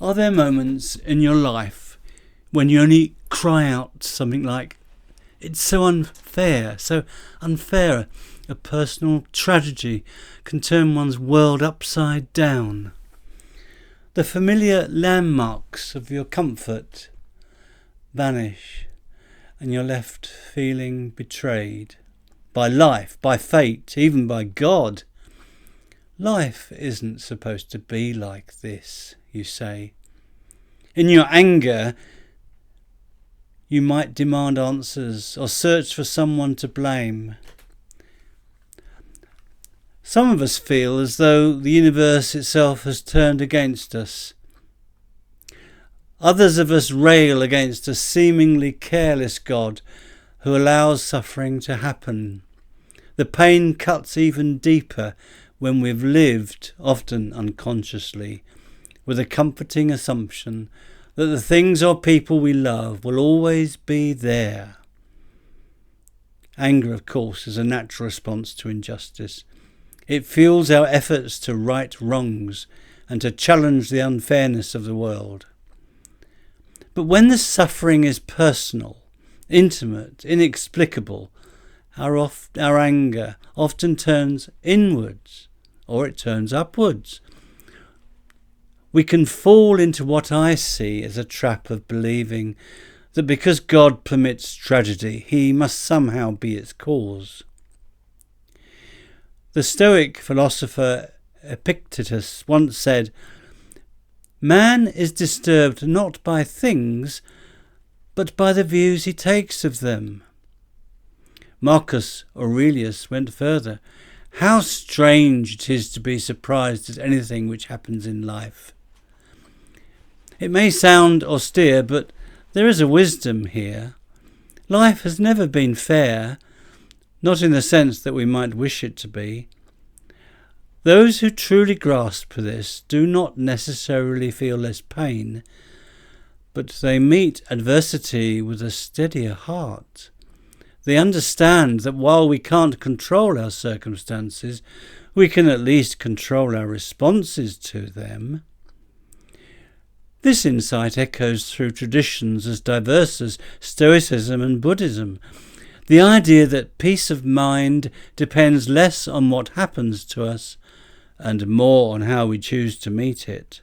Are there moments in your life when you only cry out something like, "It's so unfair, so unfair"? A personal tragedy can turn one's world upside down. The familiar landmarks of your comfort vanish, and you're left feeling betrayed by life, by fate, even by God. Life isn't supposed to be like this, you say. In your anger, you might demand answers or search for someone to blame. Some of us feel as though the universe itself has turned against us. Others of us rail against a seemingly careless God who allows suffering to happen. The pain cuts even deeper when we've lived, often unconsciously, with a comforting assumption that the things or people we love will always be there. Anger, of course, is a natural response to injustice. It fuels our efforts to right wrongs and to challenge the unfairness of the world. But when the suffering is personal, intimate, inexplicable, our anger often turns inwards, or it turns upwards. We can fall into what I see as a trap of believing that because God permits tragedy, he must somehow be its cause. The Stoic philosopher Epictetus once said, "Man is disturbed not by things, but by the views he takes of them." Marcus Aurelius went further. "How strange it is to be surprised at anything which happens in life." It may sound austere, but there is a wisdom here. Life has never been fair, not in the sense that we might wish it to be. Those who truly grasp this do not necessarily feel less pain, but they meet adversity with a steadier heart. They understand that while we can't control our circumstances, we can at least control our responses to them. This insight echoes through traditions as diverse as Stoicism and Buddhism. The idea that peace of mind depends less on what happens to us and more on how we choose to meet it.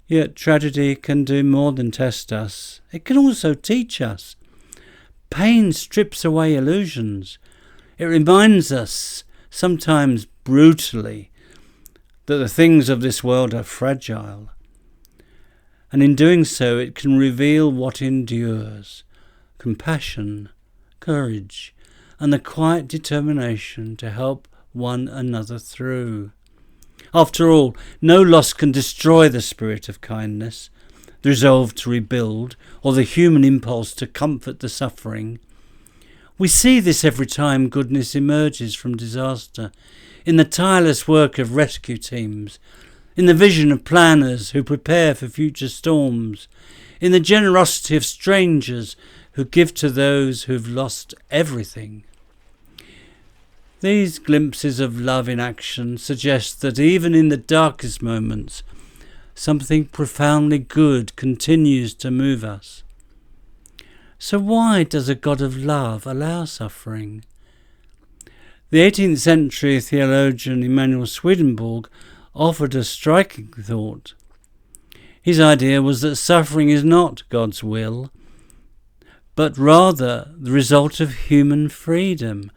Yet tragedy can do more than test us. It can also teach us. Pain strips away illusions. It reminds us, sometimes brutally, that the things of this world are fragile. And in doing so, it can reveal what endures: compassion, courage, and the quiet determination to help one another through. After all, no loss can destroy the spirit of kindness, the resolve to rebuild, or the human impulse to comfort the suffering. We see this every time goodness emerges from disaster, in the tireless work of rescue teams, in the vision of planners who prepare for future storms, in the generosity of strangers who give to those who've lost everything. These glimpses of love in action suggest that even in the darkest moments, something profoundly good continues to move us. So why does a God of love allow suffering? The 18th century theologian Emanuel Swedenborg offered a striking thought. His idea was that suffering is not God's will, but rather the result of human freedom,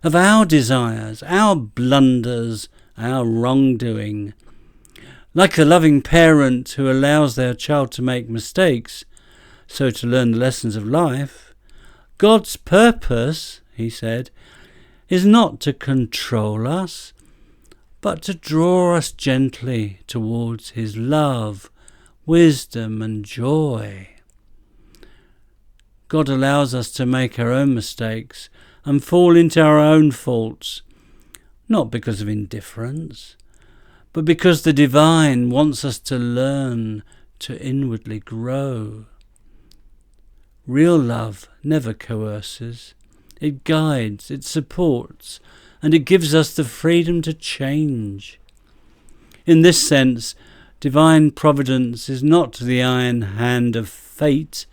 of our desires, our blunders, our wrongdoing. Like a loving parent who allows their child to make mistakes, so to learn the lessons of life, God's purpose, he said, is not to control us, but to draw us gently towards his love, wisdom and joy. God allows us to make our own mistakes and fall into our own faults, not because of indifference, but because the divine wants us to learn to inwardly grow. Real love never coerces. It guides, it supports, and it gives us the freedom to change. In this sense, Divine providence is not the iron hand of fate,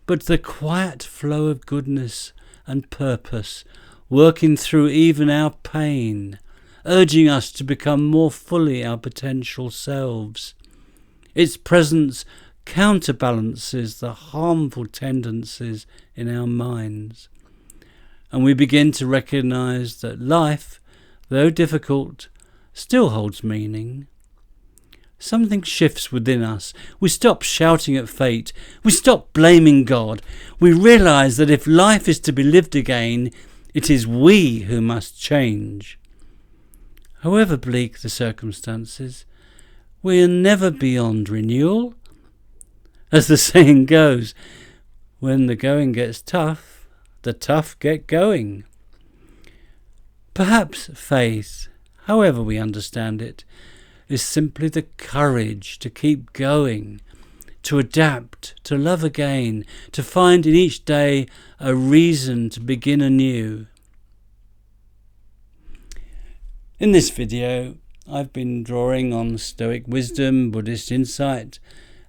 but the quiet flow of goodness and purpose, working through even our pain, urging us to become more fully our potential selves. Its presence counterbalances the harmful tendencies in our minds, and we begin to recognize that life, though difficult, still holds meaning. Something shifts within us. We stop shouting at fate. We stop blaming God. We realize that if life is to be lived again, it is we who must change. However bleak the circumstances, we are never beyond renewal. As the saying goes, when the going gets tough, the tough get going. Perhaps faith, however we understand it, is simply the courage to keep going, to adapt, to love again, to find in each day a reason to begin anew. In this video, I've been drawing on Stoic wisdom, Buddhist insight,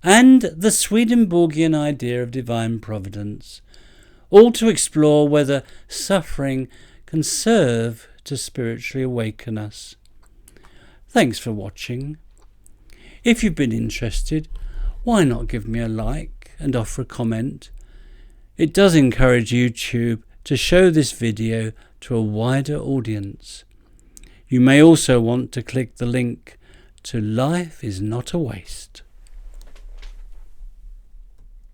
and the Swedenborgian idea of divine providence, all to explore whether suffering can serve to spiritually awaken us. Thanks for watching. If you've been interested, why not give me a like and offer a comment? It does encourage YouTube to show this video to a wider audience. You may also want to click the link to Life is Not a Waste.